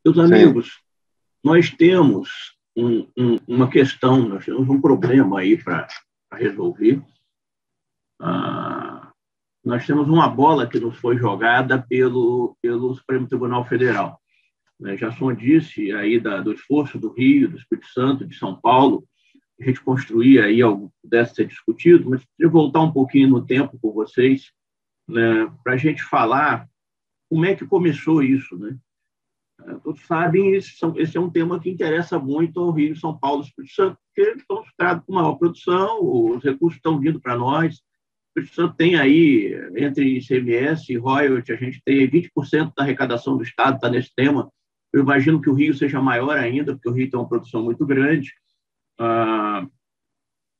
Meus amigos, nós temos uma questão, nós temos um problema aí para resolver. Nós temos uma bola que nos foi jogada pelo Supremo Tribunal Federal. Já só disse aí do esforço do Rio, do Espírito Santo, de São Paulo, a gente construir aí algo que pudesse ser discutido, mas queria voltar um pouquinho no tempo com vocês, né, para a gente falar como é que começou isso, né? Todos sabem, esse é um tema que interessa muito ao Rio, São Paulo e Espírito Santo, porque são os estados com maior produção, os recursos estão vindo para nós. O Espírito Santo tem aí, entre ICMS e royalty, a gente tem 20% da arrecadação do estado, está nesse tema. Eu imagino que o Rio seja maior ainda, porque o Rio tem uma produção muito grande.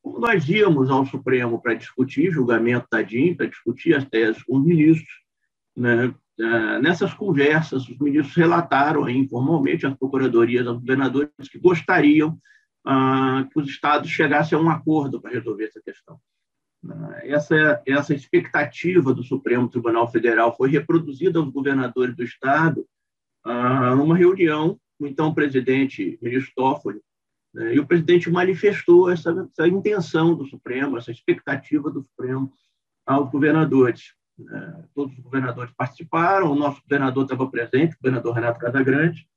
Como nós íamos ao Supremo para discutir julgamento da DIN, para discutir as teses com os ministros, né? Nessas conversas, os ministros relataram aí, informalmente às procuradorias, aos governadores, que gostariam que os estados chegassem a um acordo para resolver essa questão. Essa expectativa do Supremo Tribunal Federal foi reproduzida aos governadores do estado numa reunião com o então presidente, ministro Toffoli, né, e o presidente manifestou essa intenção do Supremo, essa expectativa do Supremo aos governadores. Todos os governadores participaram, o nosso governador estava presente, o governador Renato Casagrande.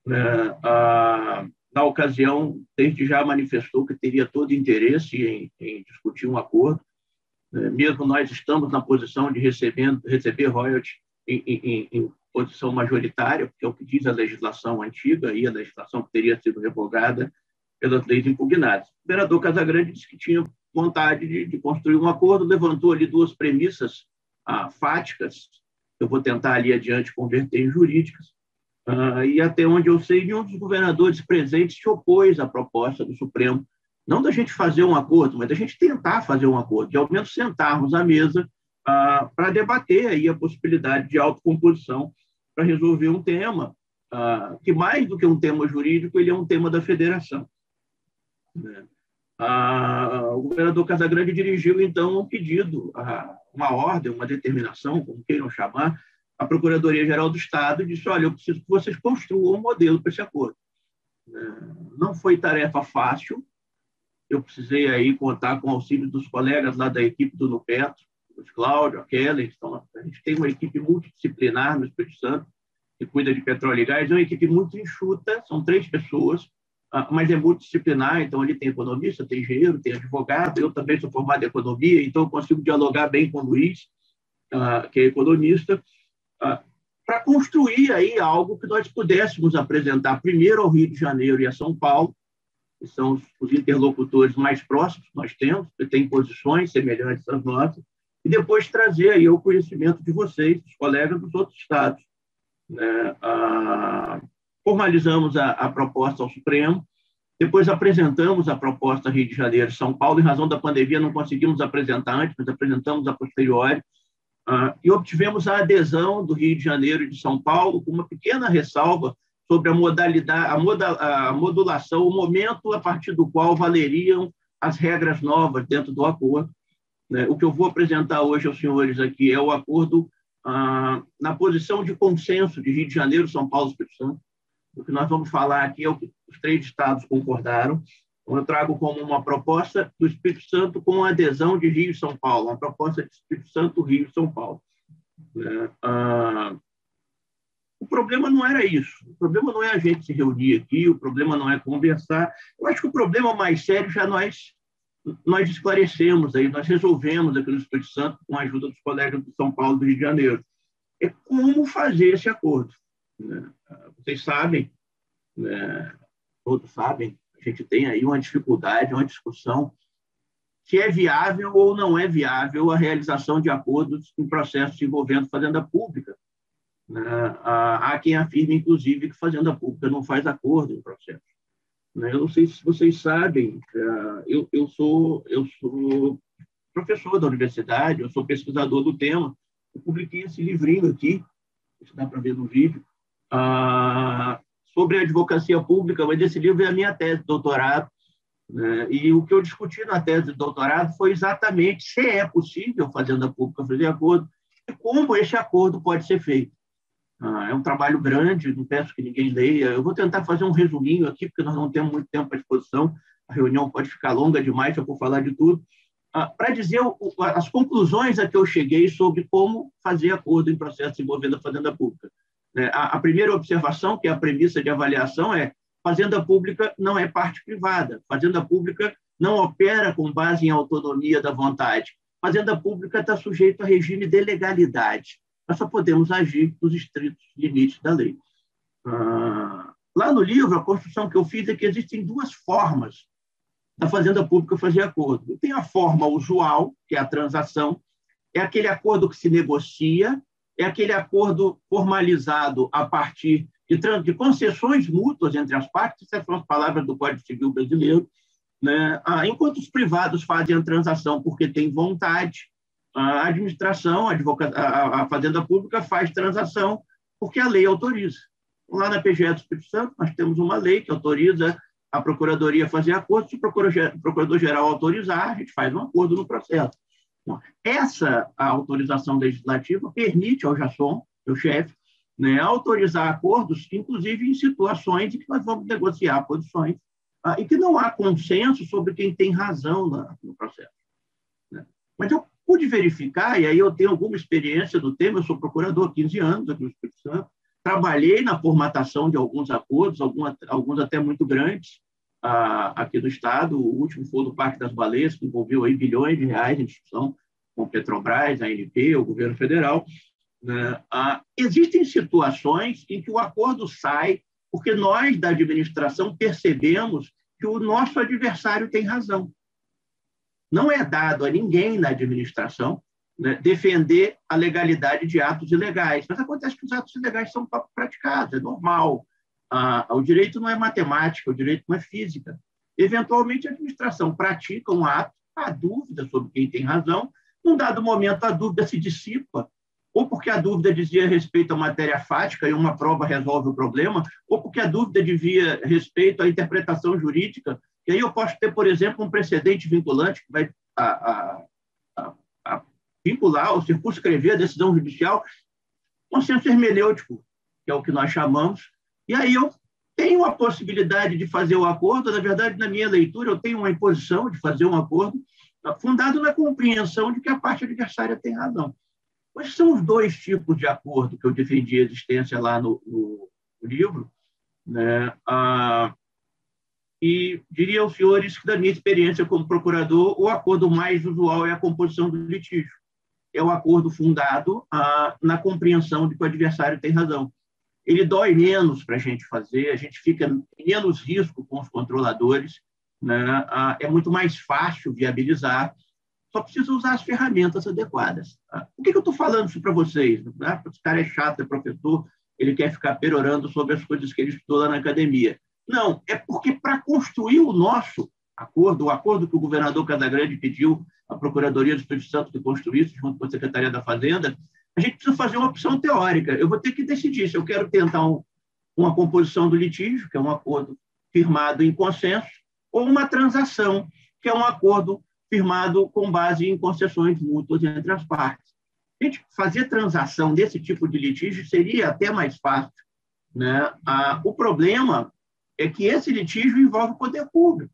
Na ocasião, desde já manifestou que teria todo interesse em discutir um acordo. Mesmo nós estamos na posição de receber royalties em posição majoritária, porque é o que diz a legislação antiga e a legislação que teria sido revogada pelas leis impugnadas. O governador Casagrande disse que tinha vontade de construir um acordo, levantou ali duas premissas fáticas, eu vou tentar ali adiante converter em jurídicas, e até onde eu sei, nenhum dos governadores presentes se opôs à proposta do Supremo, não da gente fazer um acordo, mas da gente tentar fazer um acordo, de ao menos sentarmos à mesa para debater aí a possibilidade de autocomposição para resolver um tema que, mais do que um tema jurídico, ele é um tema da federação. O governador Casagrande dirigiu, então, um pedido, uma ordem, uma determinação, como queiram chamar, à Procuradoria-Geral do Estado, e disse: olha, eu preciso que vocês construam um modelo para esse acordo. Não foi tarefa fácil, eu precisei aí contar com o auxílio dos colegas lá da equipe do Nupetro, o Cláudio, a Kelly. Então, a gente tem uma equipe multidisciplinar no Espírito Santo, que cuida de petróleo e gás, é uma equipe muito enxuta, são 3 pessoas, mas é multidisciplinar, então ali tem economista, tem engenheiro, tem advogado, eu também sou formado em economia, então eu consigo dialogar bem com o Luiz, que é economista, para construir aí algo que nós pudéssemos apresentar primeiro ao Rio de Janeiro e a São Paulo, que são os interlocutores mais próximos que nós temos, que têm posições semelhantes às nossas, e depois trazer aí o conhecimento de vocês, dos colegas dos outros estados. Formalizamos a proposta ao Supremo, depois apresentamos a proposta Rio de Janeiro e São Paulo. Em razão da pandemia, não conseguimos apresentar antes, mas apresentamos a posteriori, e obtivemos a adesão do Rio de Janeiro e de São Paulo, com uma pequena ressalva sobre a modalidade, a modulação, o momento a partir do qual valeriam as regras novas dentro do acordo. O que eu vou apresentar hoje aos senhores aqui é o acordo na posição de consenso de Rio de Janeiro, São Paulo e Espírito Santo. O que nós vamos falar aqui é o que os 3 estados concordaram. Então, eu trago como uma proposta do Espírito Santo com a adesão de Rio e São Paulo, uma proposta de Espírito Santo, Rio e São Paulo. O problema não era isso. O problema não é a gente se reunir aqui, o problema não é conversar. Eu acho que o problema mais sério já nós esclarecemos, aí, nós resolvemos aqui no Espírito Santo com a ajuda dos colegas de São Paulo e do Rio de Janeiro. É como fazer esse acordo. Vocês sabem, todos sabem, a gente tem aí uma dificuldade, uma discussão se é viável ou não é viável a realização de acordos em processos envolvendo fazenda pública. Há quem afirme, inclusive, que fazenda pública não faz acordo em processo. Eu não sei se vocês sabem, eu sou professor da universidade, eu sou pesquisador do tema, eu publiquei esse livrinho aqui, isso dá para ver no vídeo, sobre a advocacia pública, mas esse livro é a minha tese de doutorado, e o que eu discuti na tese de doutorado foi exatamente se é possível fazenda pública fazer acordo e como esse acordo pode ser feito. É um trabalho grande, não peço que ninguém leia. Eu vou tentar fazer um resuminho aqui, porque nós não temos muito tempo à disposição. A reunião pode ficar longa demais se eu for falar de tudo. Para dizer as conclusões a que eu cheguei sobre como fazer acordo em processo envolvendo a Fazenda Pública. A primeira observação, que é a premissa de avaliação, é: Fazenda Pública não é parte privada. Fazenda Pública não opera com base em autonomia da vontade. Fazenda Pública está sujeita a regime de legalidade. Nós só podemos agir nos estritos limites da lei. Lá no livro, a construção que eu fiz é que existem duas formas da Fazenda Pública fazer acordo. Tem a forma usual, que é a transação, é aquele acordo que se negocia, é aquele acordo formalizado a partir de concessões mútuas entre as partes, essas são as palavras do Código Civil brasileiro, né? Enquanto os privados fazem a transação porque têm vontade, a administração, a Fazenda Pública faz transação porque a lei autoriza. Lá na PGE do Espírito Santo, nós temos uma lei que autoriza a Procuradoria a fazer acordo. Se o Procurador-Geral autorizar, a gente faz um acordo no processo. Bom, essa autorização legislativa permite ao JASOM, meu chefe, né, autorizar acordos, inclusive em situações em que nós vamos negociar posições e que não há consenso sobre quem tem razão no processo. Né? Mas eu pude verificar, e aí eu tenho alguma experiência do tema, eu sou procurador há 15 anos aqui no Espírito Santo, trabalhei na formatação de alguns acordos, alguns até muito grandes, aqui do Estado. O último foi do Parque das Baleias, que envolveu aí bilhões de reais em discussão com Petrobras, a ANP, o governo federal. Né? Existem situações em que o acordo sai porque nós, da administração, percebemos que o nosso adversário tem razão. Não é dado a ninguém na administração, né, defender a legalidade de atos ilegais. Mas acontece que os atos ilegais são praticados, é normal. O direito não é matemática, o direito não é física. Eventualmente, a administração pratica um ato, há dúvida sobre quem tem razão. Num dado momento, a dúvida se dissipa, ou porque a dúvida dizia respeito à matéria fática e uma prova resolve o problema, ou porque a dúvida dizia respeito à interpretação jurídica. E aí eu posso ter, por exemplo, um precedente vinculante que vai vincular ou circunscrever a decisão judicial, consenso hermenêutico, que é o que nós chamamos. E aí eu tenho a possibilidade de fazer o acordo. Na verdade, na minha leitura, eu tenho uma imposição de fazer um acordo fundado na compreensão de que a parte adversária tem razão. Quais são os dois tipos de acordo que eu defendi a existência lá no livro? Né? E diria aos senhores que, da minha experiência como procurador, o acordo mais usual é a composição do litígio. É o acordo fundado na compreensão de que o adversário tem razão. Ele dói menos para a gente fazer, a gente fica menos risco com os controladores, né? É muito mais fácil viabilizar, só precisa usar as ferramentas adequadas. Por que eu estou falando isso para vocês? Esse cara é chato, é professor, ele quer ficar perorando sobre as coisas que ele estudou lá na academia. Não, é porque para construir o nosso acordo, o acordo que o governador Casagrande pediu à Procuradoria do Espírito Santo que construísse, junto com a Secretaria da Fazenda, a gente precisa fazer uma opção teórica. Eu vou ter que decidir se eu quero tentar uma composição do litígio, que é um acordo firmado em consenso, ou uma transação, que é um acordo firmado com base em concessões mútuas entre as partes. Gente, fazer transação desse tipo de litígio seria até mais fácil, né? O problema é que esse litígio envolve o poder público.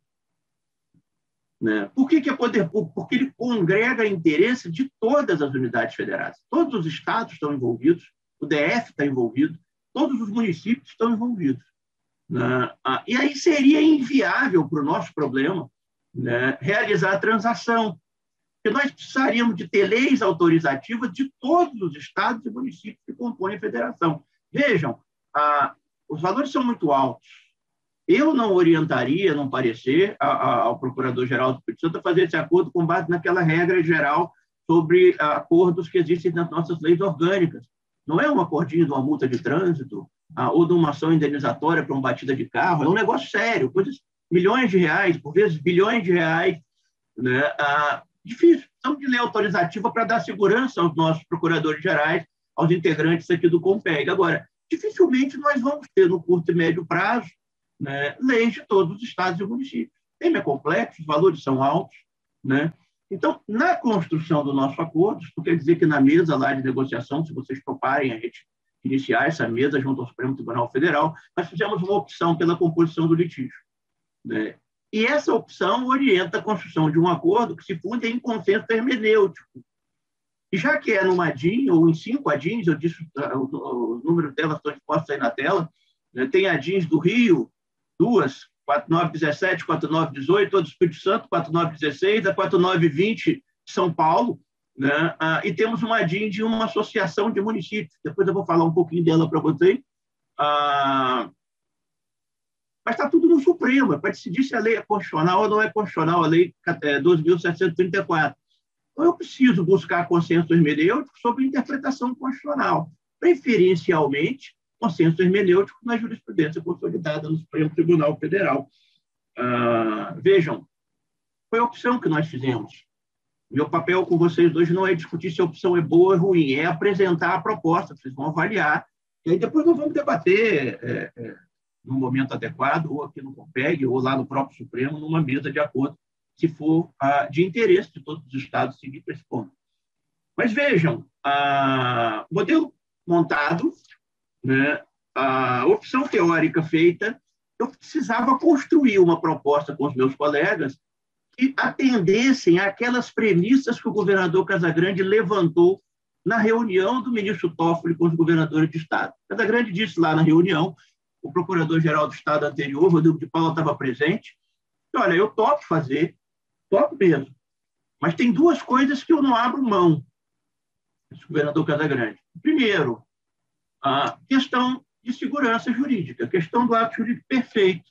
Né? Por que é poder público? Porque ele congrega interesse de todas as unidades federadas. Todos os estados estão envolvidos, o DF está envolvido, todos os municípios estão envolvidos. Né? E aí seria inviável para o nosso problema, né, realizar a transação, porque nós precisaríamos de ter leis autorizativas de todos os estados e municípios que compõem a federação. Vejam, os valores são muito altos. Eu não orientaria, num parecer, ao Procurador-Geral do Espírito Santo a fazer esse acordo com base naquela regra geral sobre acordos que existem nas nossas leis orgânicas. Não é um acordinho de uma multa de trânsito ou de uma ação indenizatória para uma batida de carro, é um negócio sério, coisas milhões de reais, por vezes bilhões de reais. Né? Difícil. Precisamos de lei autorizativa para dar segurança aos nossos procuradores gerais, aos integrantes aqui do COMPEG. Agora, dificilmente nós vamos ter, no curto e médio prazo, né, leis de todos os estados e municípios. O tema é complexo, os valores são altos. Né? Então, na construção do nosso acordo, isso quer dizer que na mesa lá de negociação, se vocês toparem, a gente iniciar essa mesa junto ao Supremo Tribunal Federal, nós fizemos uma opção pela composição do litígio, né? E essa opção orienta a construção de um acordo que se funde em consenso hermenêutico. E já que é numa ADIM, ou em 5 ADINs, eu disse, o número delas estão expostos aí na tela, né? Tem ADINs do Rio, 2, 4917, 4918, do Espírito Santo, 4916, a 4920 de São Paulo, né? E temos uma ADIM de uma associação de municípios. Depois eu vou falar um pouquinho dela para vocês. Mas está tudo no Supremo, para decidir se a lei é constitucional ou não é constitucional, a lei 12.734. Então, eu preciso buscar consenso hermenêutico sobre interpretação constitucional, preferencialmente consenso hermenêutico na jurisprudência consolidada no Supremo Tribunal Federal. Vejam, foi a opção que nós fizemos. Meu papel com vocês hoje não é discutir se a opção é boa ou ruim, é apresentar a proposta, vocês vão avaliar, e aí depois nós vamos debater no momento adequado, ou aqui no CONPEG, ou lá no próprio Supremo, numa mesa de acordo, se for de interesse de todos os estados seguir para esse ponto. Mas vejam, o modelo montado, né, a opção teórica feita, eu precisava construir uma proposta com os meus colegas que atendessem àquelas premissas que o governador Casagrande levantou na reunião do ministro Toffoli com os governadores de estado. Casagrande disse lá na reunião, o procurador-geral do estado anterior, Rodrigo de Paula, estava presente, olha, eu topo fazer, topo mesmo, mas tem 2 coisas que eu não abro mão, disse o governador Casagrande. Primeiro, a questão de segurança jurídica, a questão do ato jurídico perfeito.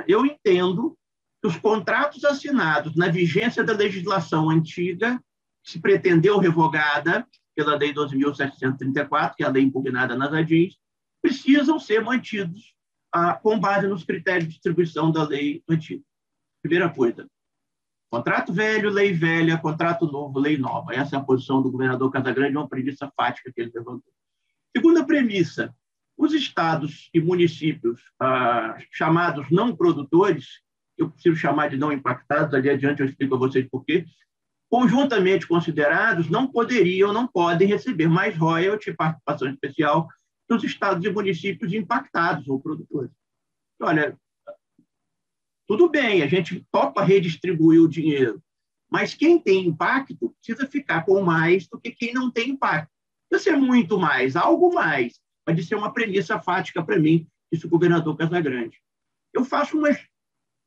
Eu entendo que os contratos assinados na vigência da legislação antiga, que se pretendeu revogada pela Lei 12.734, que é a lei impugnada nas ADINs, precisam ser mantidos com base nos critérios de distribuição da lei antiga. Primeira coisa, contrato velho, lei velha, contrato novo, lei nova. Essa é a posição do governador Casagrande, uma premissa fática que ele levantou. Segunda premissa, os estados e municípios chamados não produtores, eu preciso chamar de não impactados, ali adiante eu explico a vocês por quê, conjuntamente considerados, não podem receber mais royalty, participação especial, dos estados e municípios impactados ou produtores. Olha, tudo bem, a gente topa redistribuir o dinheiro, mas quem tem impacto precisa ficar com mais do que quem não tem impacto. Precisa ser muito mais, algo mais, pode ser uma premissa fática para mim, disse o governador Casagrande. Eu faço uma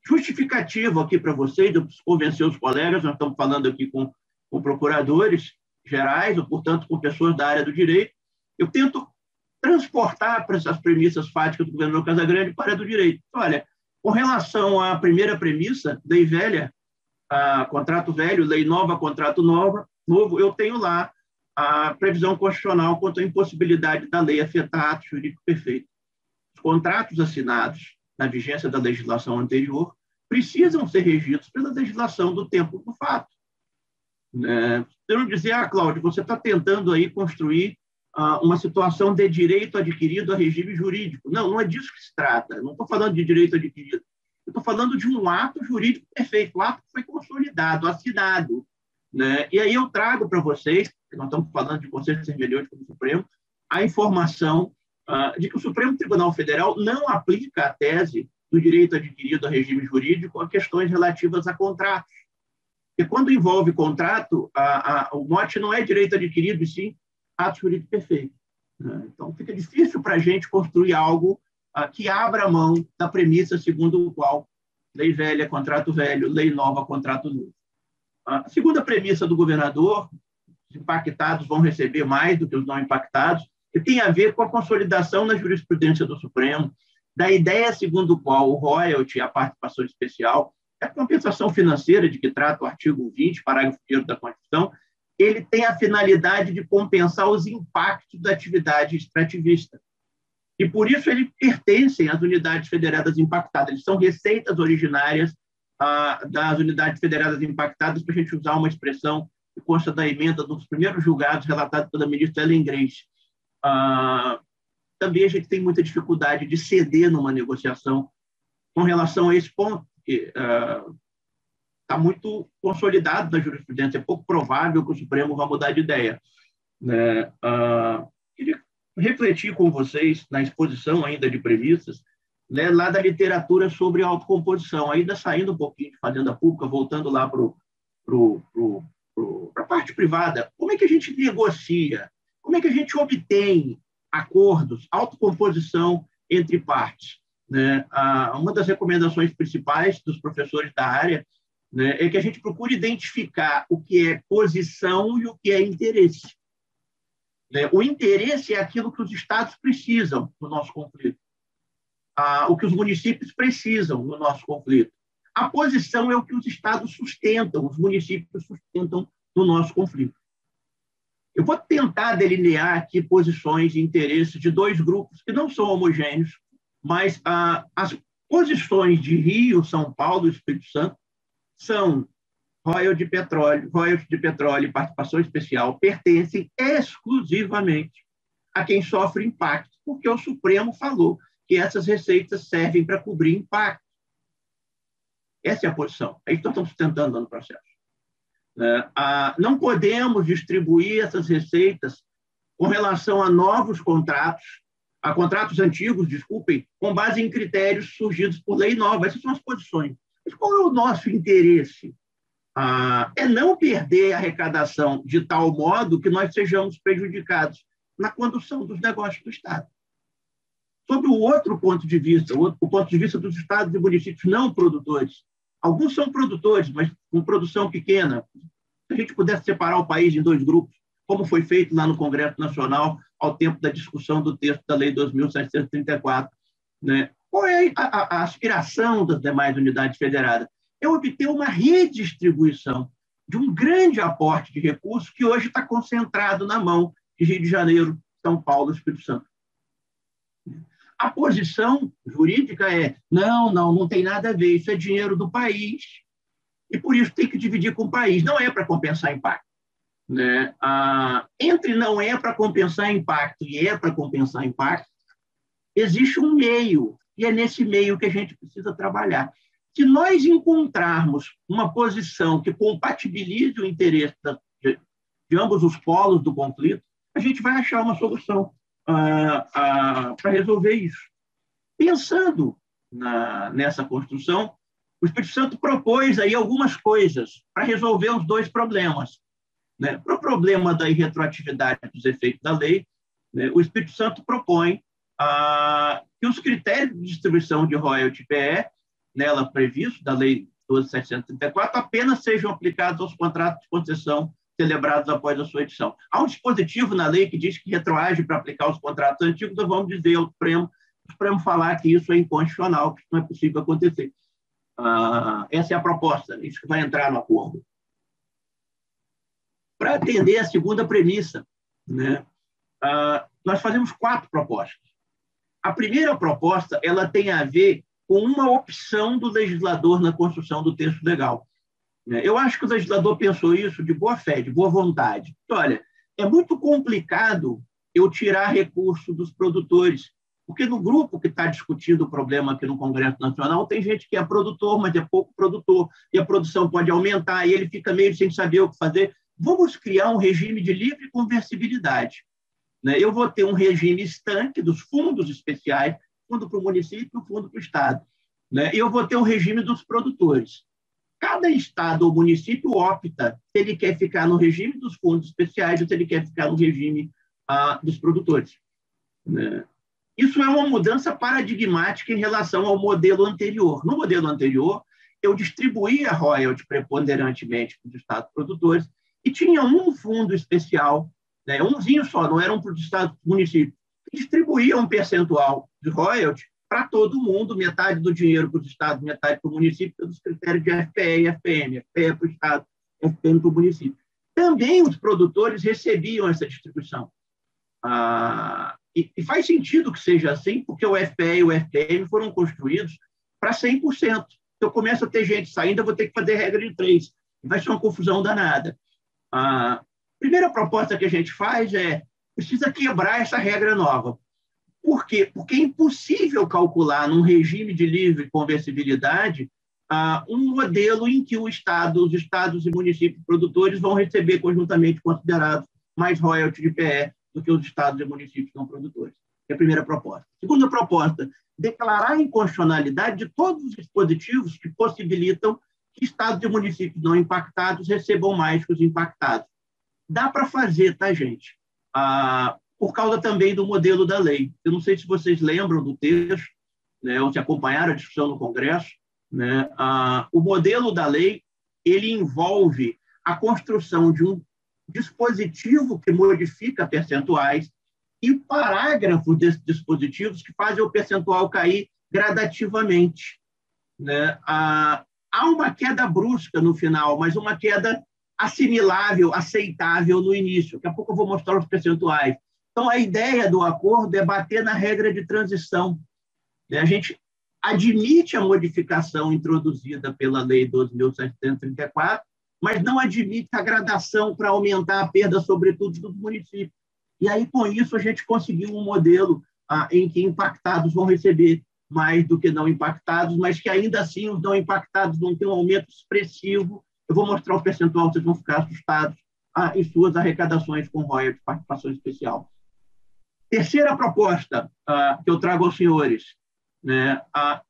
justificativa aqui para vocês, eu preciso convencer os colegas, nós estamos falando aqui com procuradores gerais, ou, portanto, com pessoas da área do direito, eu tento transportar para essas premissas fáticas do governador Casagrande para a do direito. Olha, com relação à primeira premissa, lei velha, contrato velho, lei nova, contrato novo, eu tenho lá a previsão constitucional quanto à impossibilidade da lei afetar ato jurídico perfeito. Os contratos assinados na vigência da legislação anterior precisam ser regidos pela legislação do tempo do fato. Eu não dizer, Cláudio, você está tentando aí construir uma situação de direito adquirido a regime jurídico. Não, não é disso que se trata. Eu não estou falando de direito adquirido. Eu estou falando de um ato jurídico perfeito, um ato que foi consolidado, assinado. E aí eu trago para vocês, nós estamos falando de conselho hermenêutico do Supremo, a informação de que o Supremo Tribunal Federal não aplica a tese do direito adquirido a regime jurídico a questões relativas a contratos. E quando envolve contrato, o mote não é direito adquirido, e sim ato jurídico perfeito. Então, fica difícil para a gente construir algo que abra mão da premissa segundo o qual lei velha, contrato velho, lei nova, contrato novo. A segunda premissa do governador, os impactados vão receber mais do que os não impactados, e tem a ver com a consolidação na jurisprudência do Supremo, da ideia segundo a qual o royalty, a participação especial, a compensação financeira de que trata o artigo 20, parágrafo 1º da Constituição, ele tem a finalidade de compensar os impactos da atividade extrativista. E, por isso, eles pertencem às unidades federadas impactadas. Eles são receitas originárias das unidades federadas impactadas, para a gente usar uma expressão que consta da emenda dos primeiros julgados relatados pela ministra Ellen Grace. Também a gente tem muita dificuldade de ceder numa negociação com relação a esse ponto, que está muito consolidado na jurisprudência, é pouco provável que o Supremo vá mudar de ideia. Queria refletir com vocês, na exposição ainda de premissas, né, lá da literatura sobre autocomposição, ainda saindo um pouquinho de fazenda pública, voltando lá para a parte privada. Como é que a gente negocia? Como é que a gente obtém acordos, autocomposição entre partes? Né? Uma das recomendações principais dos professores da área, né, é que a gente procure identificar o que é posição e o que é interesse. Né? O interesse é aquilo que os estados precisam no nosso conflito, o que os municípios precisam no nosso conflito. A posição é o que os estados sustentam, os municípios sustentam no nosso conflito. Eu vou tentar delinear aqui posições e interesses de dois grupos que não são homogêneos, mas as posições de Rio, São Paulo e Espírito Santo são royalties de petróleo e participação especial pertencem exclusivamente a quem sofre impacto, porque o Supremo falou que essas receitas servem para cobrir impacto. Essa é a posição. É isso que nós estamos tentando no processo. Não podemos distribuir essas receitas com relação a novos contratos, a contratos antigos, desculpem, com base em critérios surgidos por lei nova. Essas são as posições. Mas qual é o nosso interesse? É não perder a arrecadação de tal modo que nós sejamos prejudicados na condução dos negócios do Estado. Sobre o outro ponto de vista, o ponto de vista dos estados e municípios não produtores, alguns são produtores, mas com produção pequena. Se a gente pudesse separar o país em dois grupos, como foi feito lá no Congresso Nacional, ao tempo da discussão do texto da Lei 2.734, né? Qual é a aspiração das demais unidades federadas? É obter uma redistribuição de um grande aporte de recursos que hoje está concentrado na mão de Rio de Janeiro, São Paulo e Espírito Santo. A posição jurídica é não tem nada a ver, isso é dinheiro do país e por isso tem que dividir com o país. Não é para compensar impacto. Né? Entre não é para compensar impacto e é para compensar impacto, existe um meio, e é nesse meio que a gente precisa trabalhar. Se nós encontrarmos uma posição que compatibilize o interesse de ambos os polos do conflito, a gente vai achar uma solução para resolver isso. Pensando nessa construção, o Espírito Santo propôs aí algumas coisas para resolver os dois problemas. Né? Para o problema da irretroatividade dos efeitos da lei, né, o Espírito Santo propõe que os critérios de distribuição de royalty PE, nela previsto, da Lei 12.734, apenas sejam aplicados aos contratos de concessão celebrados após a sua edição. Há um dispositivo na lei que diz que retroage para aplicar os contratos antigos, nós vamos dizer ao Supremo falar que isso é inconstitucional, que isso não é possível acontecer. Essa é a proposta, isso que vai entrar no acordo. Para atender a segunda premissa, né, nós fazemos 4 propostas. A primeira proposta ela tem a ver com uma opção do legislador na construção do texto legal. Eu acho que o legislador pensou isso de boa fé, de boa vontade. Olha, é muito complicado eu tirar recurso dos produtores, porque no grupo que está discutindo o problema aqui no Congresso Nacional tem gente que é produtor, mas é pouco produtor, e a produção pode aumentar, e ele fica meio sem saber o que fazer. Vamos criar um regime de livre conversibilidade. Eu vou ter um regime estanque dos fundos especiais, fundo para o município e fundo para o Estado. E eu vou ter um regime dos produtores. Cada Estado ou município opta se ele quer ficar no regime dos fundos especiais ou se ele quer ficar no regime dos produtores. Isso é uma mudança paradigmática em relação ao modelo anterior. No modelo anterior, eu distribuía royalties preponderantemente para os Estados produtores e tinha um fundo especial, umzinho só, não era um para os Estados municípios, que distribuía um percentual de royalties para todo mundo, metade do dinheiro para os estados, metade para o município, pelos critérios de FPE e FPM. FPE para o estado, FPM para o município. Também os produtores recebiam essa distribuição. E faz sentido que seja assim, porque o FPE e o FPM foram construídos para 100%. Se eu começo a ter gente saindo, eu vou ter que fazer regra de 3. Vai ser uma confusão danada. A primeira proposta que a gente faz precisa quebrar essa regra nova. Por quê? Porque é impossível calcular, num regime de livre conversibilidade, um modelo em que os estados e municípios produtores vão receber conjuntamente considerados mais royalties de PE do que os estados e municípios não produtores. É a primeira proposta. Segunda proposta, declarar a inconstitucionalidade de todos os dispositivos que possibilitam que estados e municípios não impactados recebam mais que os impactados. Dá para fazer, tá, gente? Por causa também do modelo da lei. Eu não sei se vocês lembram do texto, né, ou se acompanharam a discussão no Congresso, né? O modelo da lei ele envolve a construção de um dispositivo que modifica percentuais e parágrafos desses dispositivos que fazem o percentual cair gradativamente, né? Há uma queda brusca no final, mas uma queda assimilável, aceitável no início. Daqui a pouco eu vou mostrar os percentuais. Então, a ideia do acordo é bater na regra de transição. A gente admite a modificação introduzida pela Lei 12.734, mas não admite a gradação para aumentar a perda, sobretudo, dos municípios. E aí, com isso, a gente conseguiu um modelo em que impactados vão receber mais do que não impactados, mas que ainda assim os não impactados vão ter um aumento expressivo. Eu vou mostrar o percentual, vocês vão ficar assustados em suas arrecadações com royalties de participação especial. Terceira proposta que eu trago aos senhores, né, a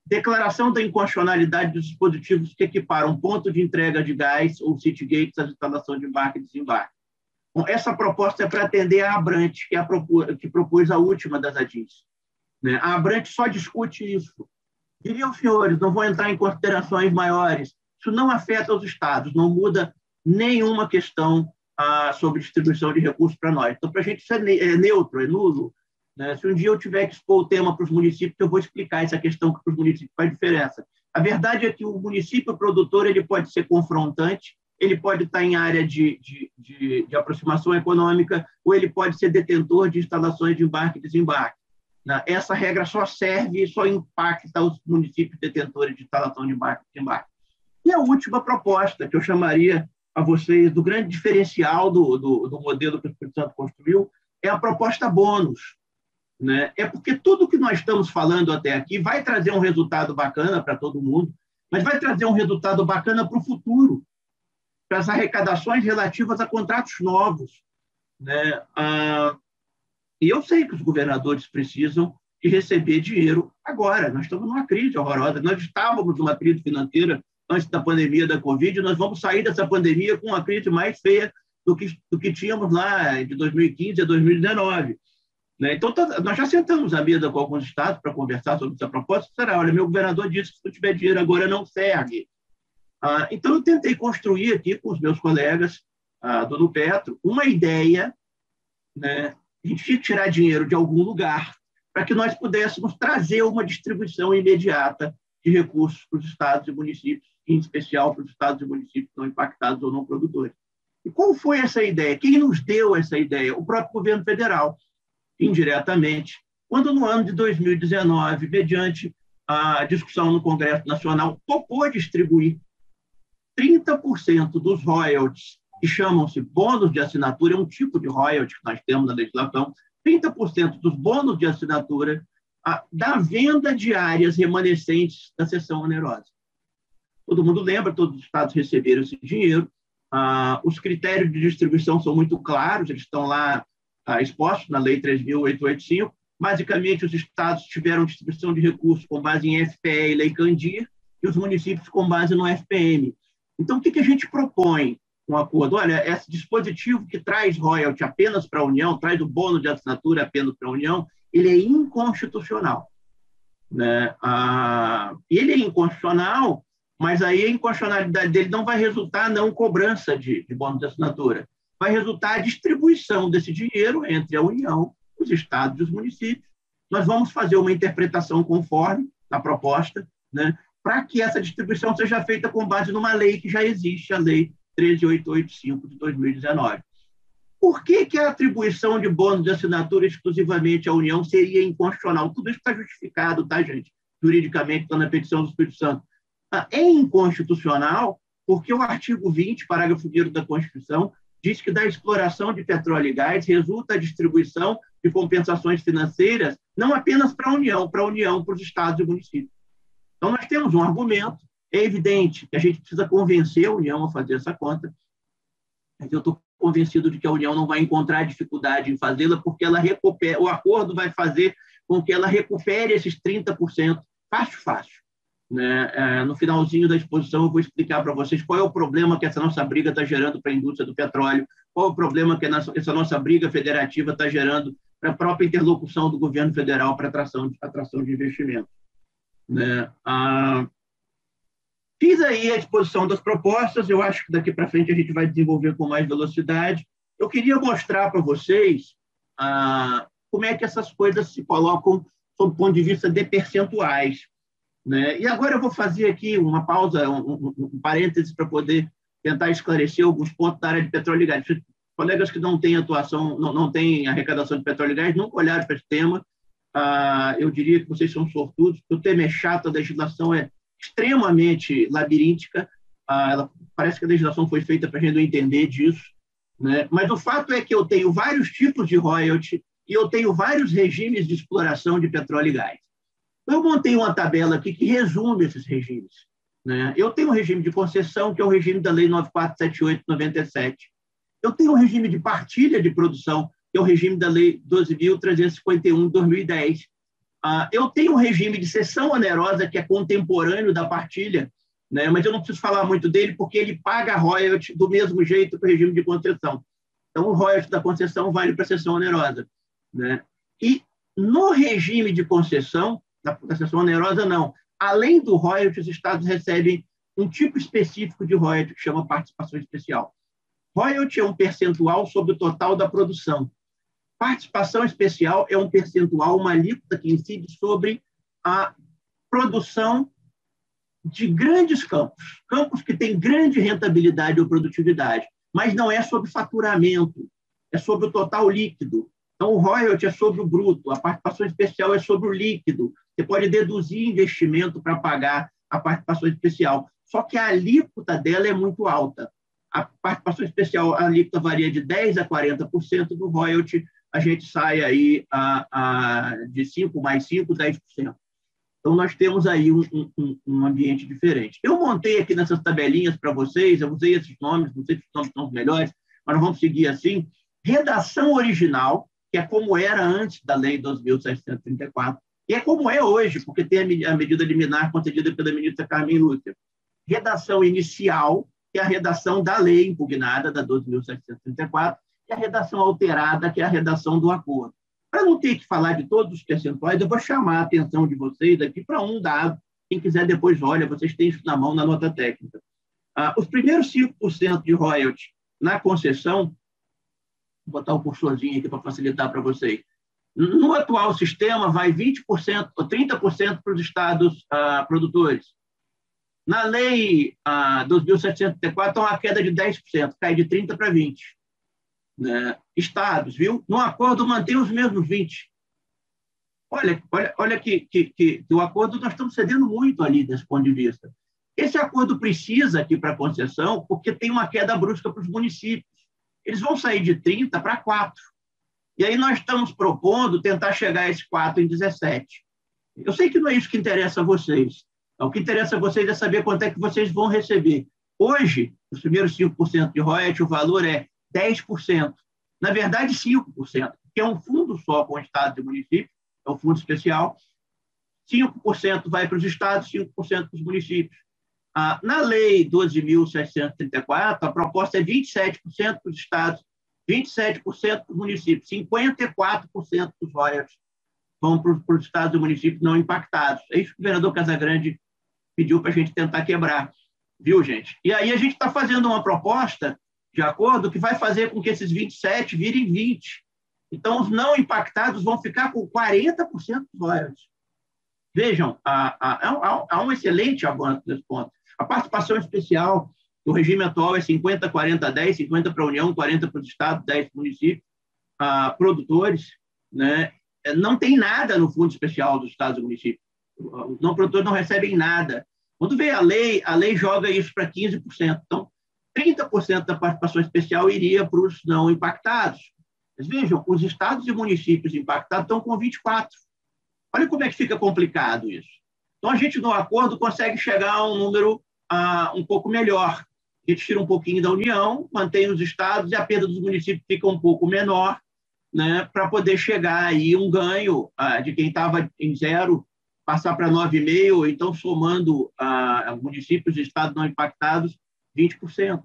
declaração da inconstitucionalidade dos dispositivos que equiparam ponto de entrega de gás ou city gates às instalações de embarque e desembarque. Bom, essa proposta é para atender a Abrantes, que propôs a última das ADIs. Né? A Abrantes só discute isso. Diriam os senhores, não vou entrar em considerações maiores, isso não afeta os estados, não muda nenhuma questão sobre distribuição de recursos para nós. Então, para a gente isso é neutro, é nulo. Né? Se um dia eu tiver que expor o tema para os municípios, eu vou explicar essa questão que para os municípios faz diferença. A verdade é que o município produtor ele pode ser confrontante, ele pode estar em área de aproximação econômica, ou ele pode ser detentor de instalações de embarque e desembarque. Essa regra só serve e só impacta os municípios detentores de instalação de embarque e desembarque. E a última proposta, que eu chamaria a vocês do grande diferencial do modelo que o Espírito Santo construiu, é a proposta bônus. Né? É porque tudo que nós estamos falando até aqui vai trazer um resultado bacana para todo mundo, mas vai trazer um resultado bacana para o futuro, para as arrecadações relativas a contratos novos. Né? E eu sei que os governadores precisam de receber dinheiro agora. Nós estamos numa crise horrorosa. Nós estávamos numa crise financeira antes da pandemia da Covid, nós vamos sair dessa pandemia com uma crise mais feia do que tínhamos lá de 2015 a 2019. Né? Então, nós já sentamos à mesa com alguns estados para conversar sobre essa proposta. Será, olha, meu governador disse que se não tiver dinheiro agora não serve. Então, eu tentei construir aqui com os meus colegas do Nupetro uma ideia, né? A gente tinha que tirar dinheiro de algum lugar para que nós pudéssemos trazer uma distribuição imediata de recursos para os estados e municípios, em especial para os estados e municípios não impactados ou não produtores. E qual foi essa ideia? Quem nos deu essa ideia? O próprio governo federal, indiretamente, quando no ano de 2019, mediante a discussão no Congresso Nacional, topou distribuir 30% dos royalties, que chamam-se bônus de assinatura, é um tipo de royalties que nós temos na legislação, 30% dos bônus de assinatura da venda de áreas remanescentes da cessão onerosa. Todo mundo lembra, todos os estados receberam esse dinheiro, os critérios de distribuição são muito claros, eles estão lá expostos na Lei 3.885. Basicamente, os estados tiveram distribuição de recursos com base em FPE e Lei Candir, e os municípios com base no FPM. Então, o que a gente propõe com o acordo? Olha, esse dispositivo que traz royalty apenas para a União, traz o bônus de assinatura apenas para a União, ele é inconstitucional. Né? Ele é inconstitucional, mas aí a inconstitucionalidade dele não vai resultar não cobrança de bônus de assinatura, vai resultar a distribuição desse dinheiro entre a União, os estados e os municípios. Nós vamos fazer uma interpretação conforme a proposta, né, para que essa distribuição seja feita com base numa lei que já existe, a Lei 13.885 de 2019. Por que a atribuição de bônus de assinatura exclusivamente à União seria inconstitucional? Tudo isso está justificado, tá, gente? Juridicamente, está na petição do Espírito Santo. É inconstitucional porque o artigo 20, parágrafo 1º da Constituição, diz que da exploração de petróleo e gás resulta a distribuição de compensações financeiras não apenas para a União, para os estados e municípios. Então, nós temos um argumento, é evidente que a gente precisa convencer a União a fazer essa conta, mas eu estou convencido de que a União não vai encontrar dificuldade em fazê-la, porque ela recupera, o acordo vai fazer com que ela recupere esses 30%, fácil. Né? No finalzinho da exposição, eu vou explicar para vocês qual é o problema que essa nossa briga está gerando para a indústria do petróleo, qual é o problema que essa nossa briga federativa está gerando para a própria interlocução do governo federal para atração de investimento. Né? Fiz aí a exposição das propostas, eu acho que daqui para frente a gente vai desenvolver com mais velocidade. Eu queria mostrar para vocês como é que essas coisas se colocam sob o ponto de vista de percentuais. Né? E agora eu vou fazer aqui uma pausa, um parêntese para poder tentar esclarecer alguns pontos da área de petróleo e gás. Colegas que não têm atuação, não têm arrecadação de petróleo e gás, nunca olharam para esse tema. Eu diria que vocês são sortudos, porque o tema é chato, a legislação é extremamente labiríntica. Parece que a legislação foi feita para a gente não entender disso. Né? Mas o fato é que eu tenho vários tipos de royalty e eu tenho vários regimes de exploração de petróleo e gás. Eu montei uma tabela aqui que resume esses regimes. Né? Eu tenho um regime de concessão, que é o regime da Lei 9478/97. Eu tenho um regime de partilha de produção, que é o regime da Lei 12.351/2010. Eu tenho um regime de cessão onerosa, que é contemporâneo da partilha, né? Mas eu não preciso falar muito dele, porque ele paga royalty do mesmo jeito que o regime de concessão. Então, o royalty da concessão vale para a cessão onerosa. Né? E no regime de concessão, da cessão onerosa, não. Além do royalty, os estados recebem um tipo específico de royalty, que chama participação especial. Royalty é um percentual sobre o total da produção. Participação especial é um percentual, uma alíquota que incide sobre a produção de grandes campos que têm grande rentabilidade ou produtividade, mas não é sobre faturamento, é sobre o total líquido. Então, o royalty é sobre o bruto, a participação especial é sobre o líquido. Você pode deduzir investimento para pagar a participação especial, só que a alíquota dela é muito alta. A participação especial, a alíquota varia de 10% a 40%, do royalty a gente sai aí de 5 mais 5, 10%. Então, nós temos aí um ambiente diferente. Eu montei aqui nessas tabelinhas para vocês, eu usei esses nomes, não sei se os nomes são os melhores, mas nós vamos seguir assim. Redação original, que é como era antes da Lei 12.734, e é como é hoje, porque tem a medida liminar concedida pela ministra Carmen Lúcia. Redação inicial, que é a redação da lei impugnada, da 12.734, e a redação alterada, que é a redação do acordo. Para não ter que falar de todos os percentuais, eu vou chamar a atenção de vocês aqui para um dado. Quem quiser depois olha, vocês têm isso na mão na nota técnica. Os primeiros 5% de royalty na concessão, vou botar o cursorzinho aqui para facilitar para vocês. No atual sistema, vai 20% ou 30% para os estados produtores. Na lei 2.704, uma queda de 10%, cai de 30% para 20%. Né? Estados, viu? No acordo, mantém os mesmos 20%. Olha que o acordo, nós estamos cedendo muito ali desse ponto de vista. Esse acordo precisa aqui para a concessão, porque tem uma queda brusca para os municípios. Eles vão sair de 30% para 4%. E aí nós estamos propondo tentar chegar a esse 4% em 17%. Eu sei que não é isso que interessa a vocês. O que interessa a vocês é saber quanto é que vocês vão receber. Hoje, os primeiros 5% de royalty, o valor é 10%. Na verdade, 5%, que é um fundo só com estados e municípios, é o fundo especial. 5% vai para os estados, 5% para os municípios. Na lei 12.734, a proposta é 27% para os estados, 27% para os municípios, 54% dos royalties vão para os estados e municípios não impactados. É isso que o vereador Casagrande pediu para a gente tentar quebrar. Viu, gente? E aí a gente está fazendo uma proposta de acordo que vai fazer com que esses 27 virem 20%. Então, os não impactados vão ficar com 40% dos royalties. Vejam, há um excelente avanço nesse ponto. A participação especial do regime atual é 50, 40, 10, 50 para a União, 40 para os estados, 10 para os municípios, produtores, né? Não tem nada no fundo especial dos estados e municípios. Os não produtores não recebem nada. Quando vem a lei joga isso para 15%. Então, 30% da participação especial iria para os não impactados. Mas vejam, os estados e municípios impactados estão com 24%. Olha como é que fica complicado isso. Então, a gente, no acordo, consegue chegar a um número um pouco melhor. a gente tira um pouquinho da União, mantém os estados e a perda dos municípios fica um pouco menor, né, para poder chegar aí um ganho de quem estava em 0, passar para 9,5%, ou então somando municípios e estados não impactados, 20%.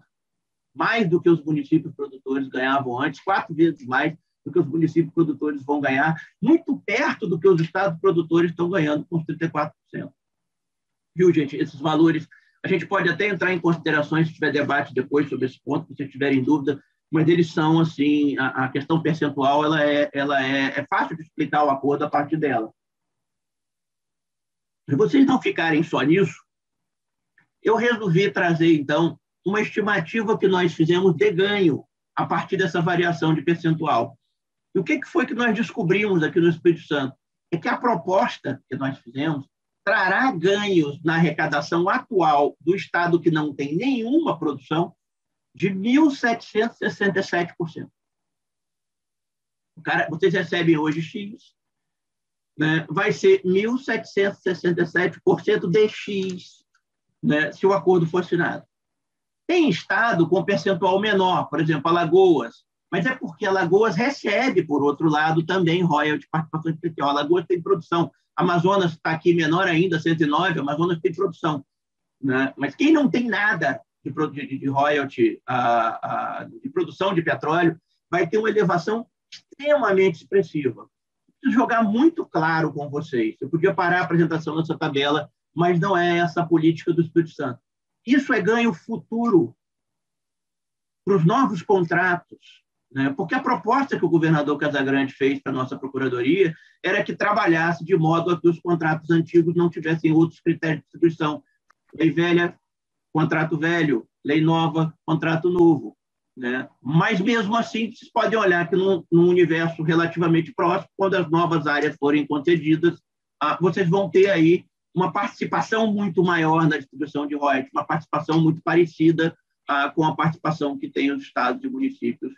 Mais do que os municípios produtores ganhavam antes, 4 vezes mais do que os municípios produtores vão ganhar, muito perto do que os estados produtores estão ganhando, com os 34%. Viu, gente? Esses valores, a gente pode até entrar em considerações, se tiver debate depois sobre esse ponto, se vocês tiverem dúvida, mas eles são, assim, a questão percentual, ela é fácil de explicar o acordo a partir dela. Se vocês não ficarem só nisso, eu resolvi trazer, então, uma estimativa que nós fizemos de ganho a partir dessa variação de percentual. E o que foi que nós descobrimos aqui no Espírito Santo? É que a proposta que nós fizemos trará ganhos na arrecadação atual do estado que não tem nenhuma produção de 1.767%. Vocês recebem hoje X, né? Vai ser 1.767% de X, né, se o acordo for assinado. Tem estado com percentual menor, por exemplo, Alagoas, mas é porque Alagoas recebe, por outro lado, também royalty de participação especial. Alagoas tem produção. Amazonas está aqui menor ainda, 109, Amazonas tem produção, né? Mas quem não tem nada de royalty, de produção de petróleo, vai ter uma elevação extremamente expressiva. Preciso jogar muito claro com vocês. Eu podia parar a apresentação dessa tabela, mas não é essa a política do Espírito Santo. Isso é ganho futuro para os novos contratos, né? Porque a proposta que o governador Casagrande fez para a nossa procuradoria era que trabalhasse de modo a que os contratos antigos não tivessem outros critérios de distribuição. Lei velha, contrato velho, lei nova, contrato novo, né? Mas, mesmo assim, vocês podem olhar que num universo relativamente próximo, quando as novas áreas forem concedidas, vocês vão ter aí uma participação muito maior na distribuição de royalties, uma participação muito parecida com a participação que tem os estados e municípios,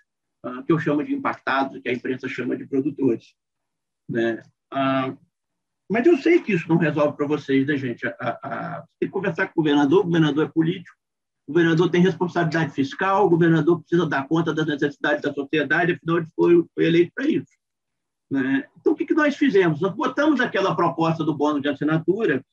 que eu chamo de impactados, que a imprensa chama de produtores, né? Mas eu sei que isso não resolve para vocês, né, gente? Tem que conversar com o governador é político, o governador tem responsabilidade fiscal, o governador precisa dar conta das necessidades da sociedade, afinal ele foi eleito para isso, né? Então, o que nós fizemos? Nós botamos aquela proposta do bônus de assinatura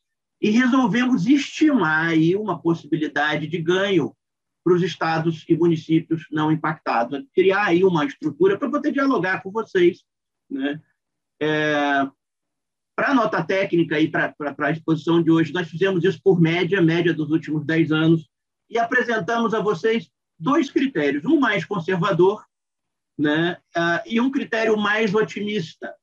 e resolvemos estimar aí uma possibilidade de ganho para os estados e municípios não impactados, criar aí uma estrutura para poder dialogar com vocês, né? Para a nota técnica e para a exposição de hoje, nós fizemos isso por média dos últimos 10 anos, e apresentamos a vocês 2 critérios, um mais conservador, né, e um critério mais otimista.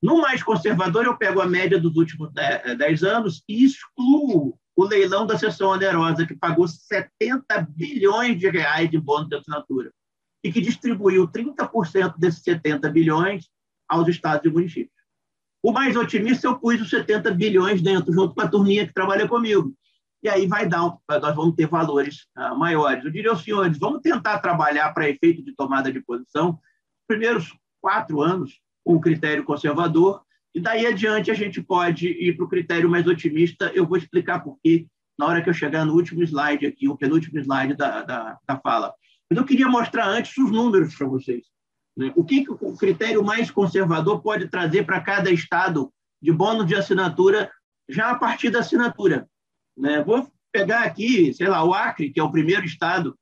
No mais conservador, eu pego a média dos últimos 10 anos e excluo o leilão da cessão onerosa, que pagou 70 bilhões de reais de bônus de assinatura e que distribuiu 30% desses 70 bilhões aos estados e municípios. O mais otimista, eu pus os 70 bilhões dentro, junto com a turminha que trabalha comigo. E aí nós vamos ter valores maiores. Eu diria aos senhores, vamos tentar trabalhar para efeito de tomada de posição os primeiros 4 anos com o critério conservador, e daí adiante a gente pode ir para o critério mais otimista. Eu vou explicar por quê na hora que eu chegar no último slide aqui, o penúltimo slide da fala. Mas eu queria mostrar antes os números para vocês, né? O que o critério mais conservador pode trazer para cada estado de bônus de assinatura já a partir da assinatura, né? Vou pegar aqui, sei lá, o Acre, que é o primeiro estado,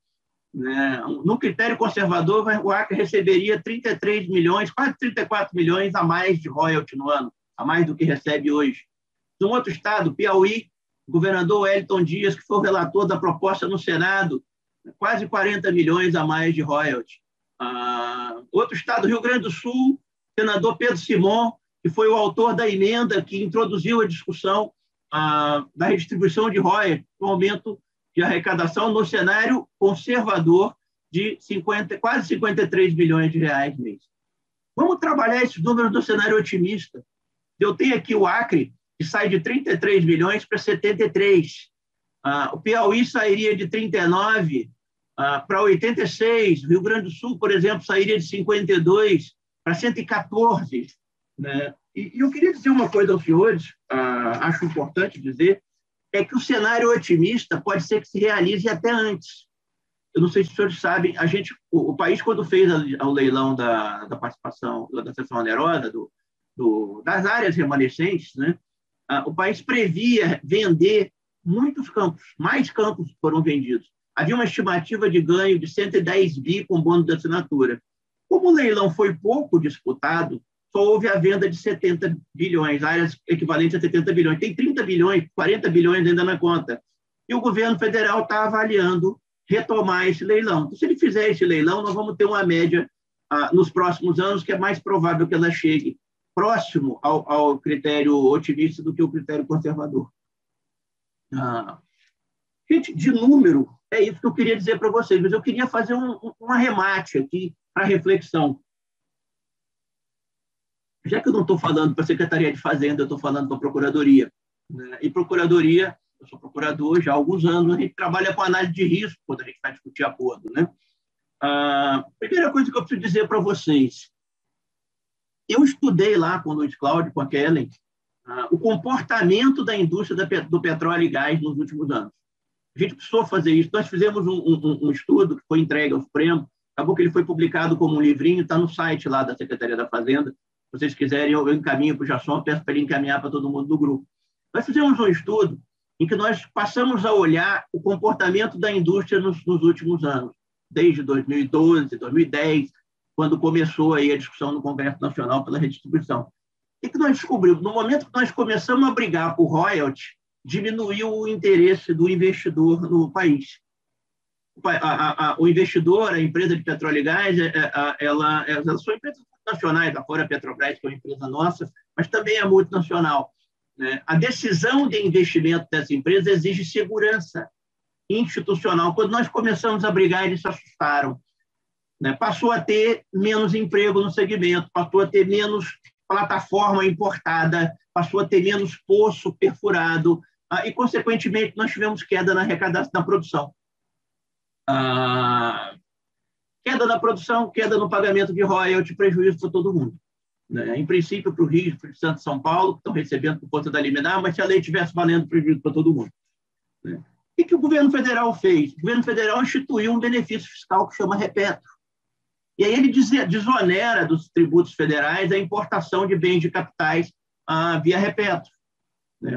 né? No critério conservador, o Acre receberia 33 milhões, quase 34 milhões a mais de royalty no ano, a mais do que recebe hoje. No outro estado, Piauí, o governador Wellington Dias, que foi o relator da proposta no Senado, quase 40 milhões a mais de royalty. Outro estado, Rio Grande do Sul, senador Pedro Simon, que foi o autor da emenda que introduziu a discussão da redistribuição de royalties, um aumento de arrecadação no cenário conservador de quase 53 bilhões de reais mês. Vamos trabalhar esses números do cenário otimista. Eu tenho aqui o Acre, que sai de 33 bilhões para 73. O Piauí sairia de 39 para 86. O Rio Grande do Sul, por exemplo, sairia de 52 para 114. Né? E eu queria dizer uma coisa aos senhores, acho importante dizer, é que o cenário otimista pode ser que se realize até antes. Eu não sei se os senhores sabem, o país, quando fez o leilão da participação, da cessão onerosa, das áreas remanescentes, né, o país previa vender muitos campos, mais campos foram vendidos. Havia uma estimativa de ganho de 110 bi com bônus de assinatura. Como o leilão foi pouco disputado, só houve a venda de 70 bilhões, áreas equivalentes a 70 bilhões. Tem 30 bilhões, 40 bilhões ainda na conta. E o governo federal está avaliando retomar esse leilão. Então, se ele fizer esse leilão, nós vamos ter uma média nos próximos anos que é mais provável que ela chegue próximo ao critério otimista do que o critério conservador. Gente, de número, é isso que eu queria dizer para vocês, mas eu queria fazer um arremate aqui para reflexão. Já que eu não estou falando para a Secretaria de Fazenda, eu estou falando para a Procuradoria. Né? E Procuradoria, eu sou procurador já há alguns anos, a gente trabalha com análise de risco quando a gente vai discutir acordo. Né? Primeira coisa que eu preciso dizer para vocês, eu estudei lá com o Luiz Cláudio, com a Kellen, o comportamento da indústria do petróleo e gás nos últimos anos. A gente precisou fazer isso. Nós fizemos um estudo que foi entregue ao Supremo, acabou que ele foi publicado como um livrinho, está no site lá da Secretaria da Fazenda. Se vocês quiserem, eu encaminho para o Jasson, peço para ele encaminhar para todo mundo do grupo. Nós fizemos um estudo em que nós passamos a olhar o comportamento da indústria nos últimos anos, desde 2012, 2010, quando começou aí a discussão no Congresso Nacional pela redistribuição. O que nós descobrimos? No momento que nós começamos a brigar por royalty, diminuiu o interesse do investidor no país. O investidor, a empresa de petróleo e gás, elas são empresas nacionais, fora a Petrobras, que é uma empresa nossa, mas também é multinacional. Né? A decisão de investimento dessa empresa exige segurança institucional. Quando nós começamos a brigar, eles se assustaram. Né? Passou a ter menos emprego no segmento, passou a ter menos plataforma importada, passou a ter menos poço perfurado, e, consequentemente, nós tivemos queda na arrecadação, na produção. Queda na produção, queda no pagamento de royalty, prejuízo para todo mundo. Né? Em princípio, para o Rio, para o Santo São Paulo, que estão recebendo por conta da liminar, mas se a lei estivesse valendo, prejuízo para todo mundo. Né? O que o governo federal fez? O governo federal instituiu um benefício fiscal que chama Repetro. E aí ele desonera dos tributos federais a importação de bens de capitais via Repetro.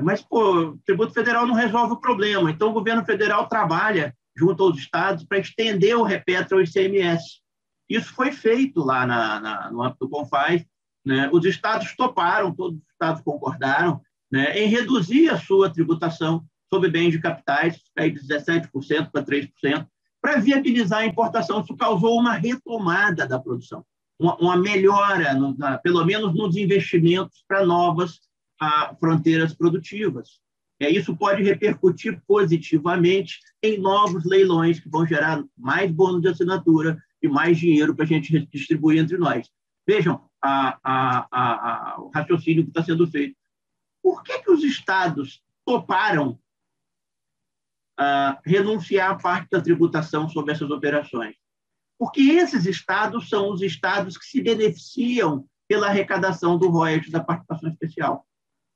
Mas, o tributo federal não resolve o problema. Então, o governo federal trabalha junto aos estados para estender o Repetro ao ICMS. Isso foi feito lá no âmbito do CONFAS. Né? Os estados toparam, todos os estados concordaram, né, em reduzir a sua tributação sobre bens de capitais, de 17% para 3%, para viabilizar a importação. Isso causou uma retomada da produção, uma melhora, pelo menos nos investimentos para novas fronteiras produtivas. Isso pode repercutir positivamente em novos leilões que vão gerar mais bônus de assinatura e mais dinheiro para a gente distribuir entre nós. Vejam o raciocínio que está sendo feito. Por que os estados toparam renunciar a parte da tributação sobre essas operações? Porque esses estados são os estados que se beneficiam pela arrecadação do royalties da participação especial.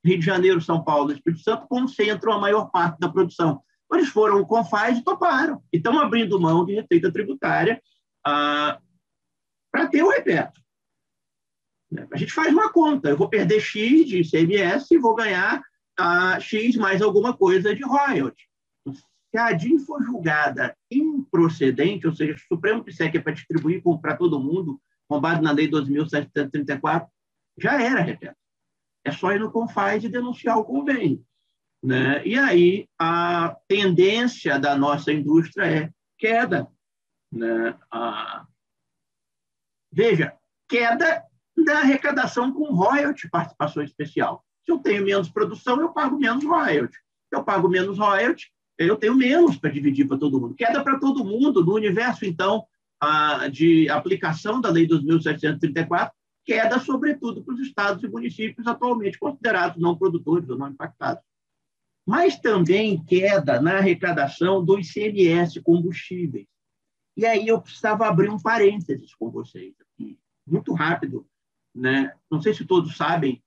Rio de Janeiro, São Paulo e Espírito Santo concentram a maior parte da produção. Eles foram ao CONFAS e toparam. E estão abrindo mão de receita tributária para ter o Repetro. A gente faz uma conta. Eu vou perder X de ICMS e vou ganhar X mais alguma coisa de royalty. Se a ADIM for julgada improcedente, ou seja, se o Supremo disser que é para distribuir para todo mundo, com base na Lei 12.734, já era Repetro. É só ir no CONFAS e denunciar o convênio. Né? E aí a tendência da nossa indústria é queda. Né? Veja, queda da arrecadação com royalty, participação especial. Se eu tenho menos produção, eu pago menos royalty. Se eu pago menos royalty, eu tenho menos para dividir para todo mundo. Queda para todo mundo. No universo, então, de aplicação da Lei 2.734, queda, sobretudo, para os estados e municípios atualmente considerados não produtores ou não impactados. Mas também queda na arrecadação do ICMS combustíveis. E aí eu precisava abrir um parênteses com vocês aqui, muito rápido. Né? Não sei se todos sabem,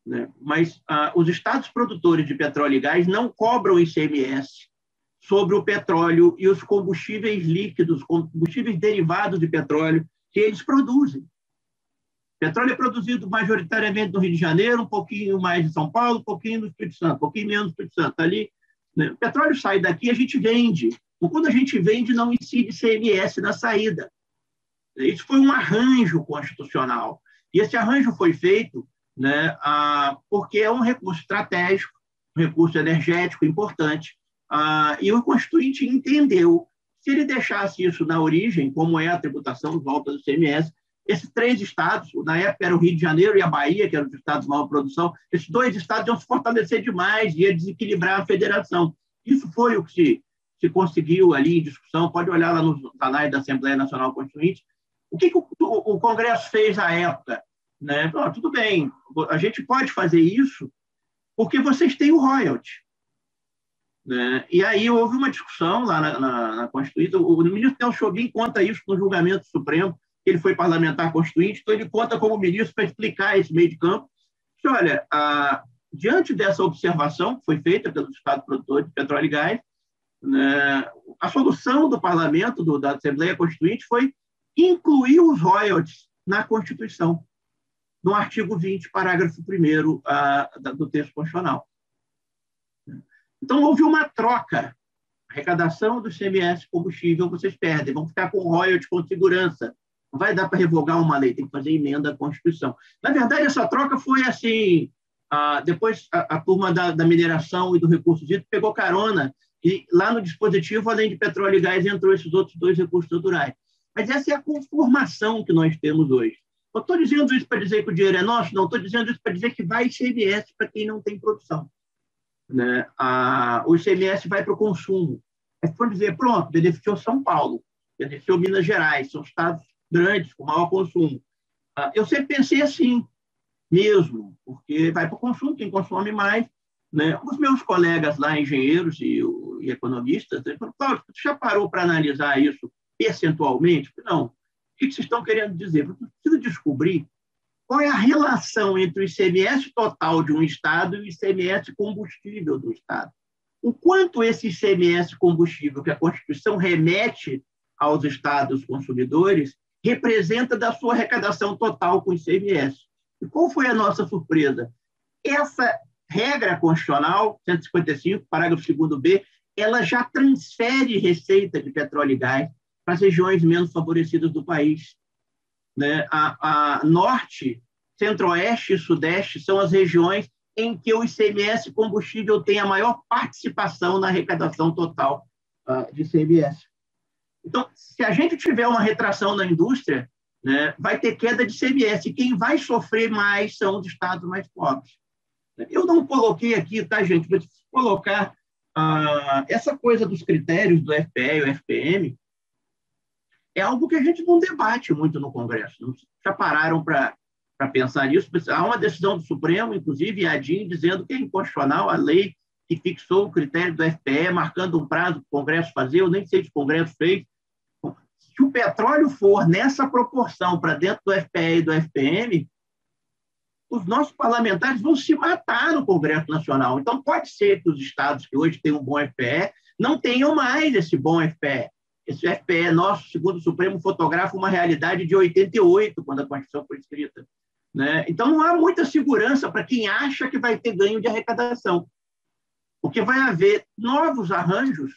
né? Mas os estados produtores de petróleo e gás não cobram ICMS sobre o petróleo e os combustíveis líquidos, combustíveis derivados de petróleo que eles produzem. Petróleo é produzido majoritariamente no Rio de Janeiro, um pouquinho mais em São Paulo, um pouquinho no Espírito Santo, um pouquinho menos no Espírito Santo. Ali, né? O petróleo sai daqui, a gente vende. Quando a gente vende, não incide ICMS na saída. Isso foi um arranjo constitucional. E esse arranjo foi feito, né, porque é um recurso estratégico, um recurso energético importante, e o Constituinte entendeu que se ele deixasse isso na origem, como é a tributação, volta do ICMS, esses 3 estados, na época era o Rio de Janeiro e a Bahia, que eram os estados de maior produção, esses 2 estados iam se fortalecer demais, ia desequilibrar a federação. Isso foi o que se conseguiu ali em discussão, pode olhar lá nos anais da Assembleia Nacional Constituinte. O que o Congresso fez à época? Né? Tudo bem, a gente pode fazer isso porque vocês têm o royalty. Né? E aí houve uma discussão lá na Constituinte, o ministro Nelson Jobim conta isso no julgamento Supremo, ele foi parlamentar constituinte, então ele conta como ministro para explicar esse meio de campo. Que, olha, diante dessa observação que foi feita pelos Estados produtores de petróleo e gás, né, a solução do parlamento, da Assembleia Constituinte, foi incluir os royalties na Constituição, no artigo 20, parágrafo 1º do texto constitucional. Então, houve uma troca. Arrecadação do ICMS combustível, vocês perdem, vão ficar com royalties com segurança. Não vai dar para revogar uma lei, tem que fazer emenda à Constituição. Na verdade, essa troca foi assim, depois a turma da mineração e do recurso hídrico pegou carona, e lá no dispositivo, além de petróleo e gás, entrou esses outros 2 recursos naturais. Mas essa é a conformação que nós temos hoje. Não estou dizendo isso para dizer que o dinheiro é nosso, não, estou dizendo isso para dizer que vai ICMS para quem não tem produção. Né? O ICMS vai para o consumo. É por dizer, pronto, beneficiou São Paulo, beneficiou Minas Gerais, são estados grandes, com maior consumo. Eu sempre pensei assim, mesmo, porque vai para o consumo, quem consome mais. Né? Os meus colegas lá, engenheiros e economistas, eles falaram, Cláudio, você já parou para analisar isso percentualmente? Não. O que vocês estão querendo dizer? Você precisa descobrir qual é a relação entre o ICMS total de um estado e o ICMS combustível do estado. O quanto esse ICMS combustível que a Constituição remete aos estados consumidores representa da sua arrecadação total com o ICMS. E qual foi a nossa surpresa? Essa regra constitucional, 155, parágrafo 2º-B, ela já transfere receita de petróleo e gás para as regiões menos favorecidas do país. Né? A Norte, Centro-Oeste e Sudeste são as regiões em que o ICMS combustível tem a maior participação na arrecadação total de ICMS. Então, se a gente tiver uma retração na indústria, né, vai ter queda de ICMS, e quem vai sofrer mais são os estados mais pobres. Eu não coloquei aqui, tá, gente? Vou colocar essa coisa dos critérios do FPE e o FPM, é algo que a gente não debate muito no Congresso. Não já pararam para pensar nisso? Há uma decisão do Supremo, inclusive, a ADIM, dizendo que é inconstitucional a lei que fixou o critério do FPE, marcando um prazo para o Congresso fazer, eu nem sei se o Congresso fez. Se o petróleo for nessa proporção para dentro do FPE e do FPM, os nossos parlamentares vão se matar no Congresso Nacional. Então, pode ser que os estados que hoje têm um bom FPE não tenham mais esse bom FPE. Esse FPE nosso, segundo o Supremo, fotografa uma realidade de 88, quando a Constituição foi escrita. Né? Então, não há muita segurança para quem acha que vai ter ganho de arrecadação, porque vai haver novos arranjos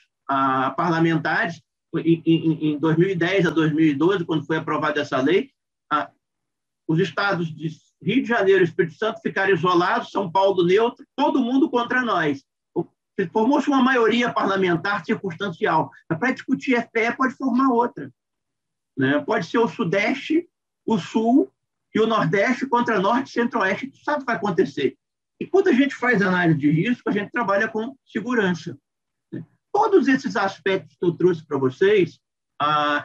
parlamentares. Em 2010 a 2012, quando foi aprovada essa lei, os estados de Rio de Janeiro e Espírito Santo ficaram isolados, São Paulo neutro, todo mundo contra nós. Formou-se uma maioria parlamentar circunstancial. Para discutir FPE, pode formar outra. Né? Pode ser o Sudeste, o Sul e o Nordeste contra Norte e Centro-Oeste. Tu sabe o que vai acontecer. E quando a gente faz análise de risco, a gente trabalha com segurança. Todos esses aspectos que eu trouxe para vocês,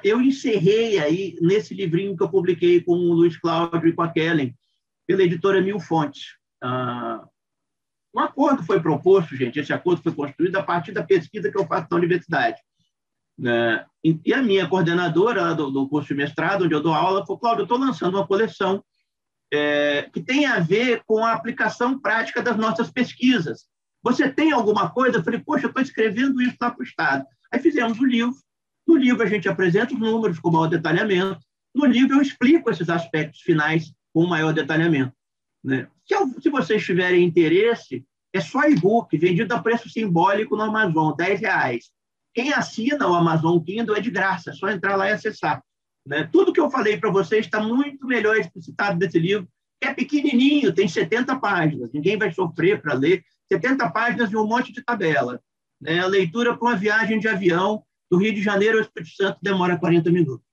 eu encerrei aí nesse livrinho que eu publiquei com o Luiz Cláudio e com a Kellen, pela editora Mil Fontes. Um acordo foi proposto, gente, esse acordo foi construído a partir da pesquisa que eu faço na universidade. Né? E a minha coordenadora do curso de mestrado, onde eu dou aula, falou, Cláudio, eu estou lançando uma coleção que tem a ver com a aplicação prática das nossas pesquisas. Você tem alguma coisa? Eu falei, poxa, eu estou escrevendo isso lá para o Estado. Aí fizemos o livro. No livro a gente apresenta os números com maior detalhamento. No livro eu explico esses aspectos finais com maior detalhamento. Né? Se vocês tiverem interesse, é só e-book, vendido a preço simbólico no Amazon, R$10. Quem assina o Amazon Kindle é de graça, é só entrar lá e acessar. Né? Tudo que eu falei para vocês está muito melhor explicitado nesse livro, que é pequenininho, tem 70 páginas, ninguém vai sofrer para ler, 70 páginas e um monte de tabela. Né? A leitura com a viagem de avião do Rio de Janeiro ao Espírito Santo demora 40 minutos.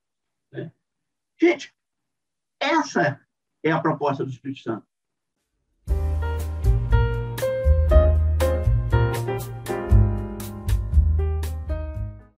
Né? Gente, essa é a proposta do Espírito Santo.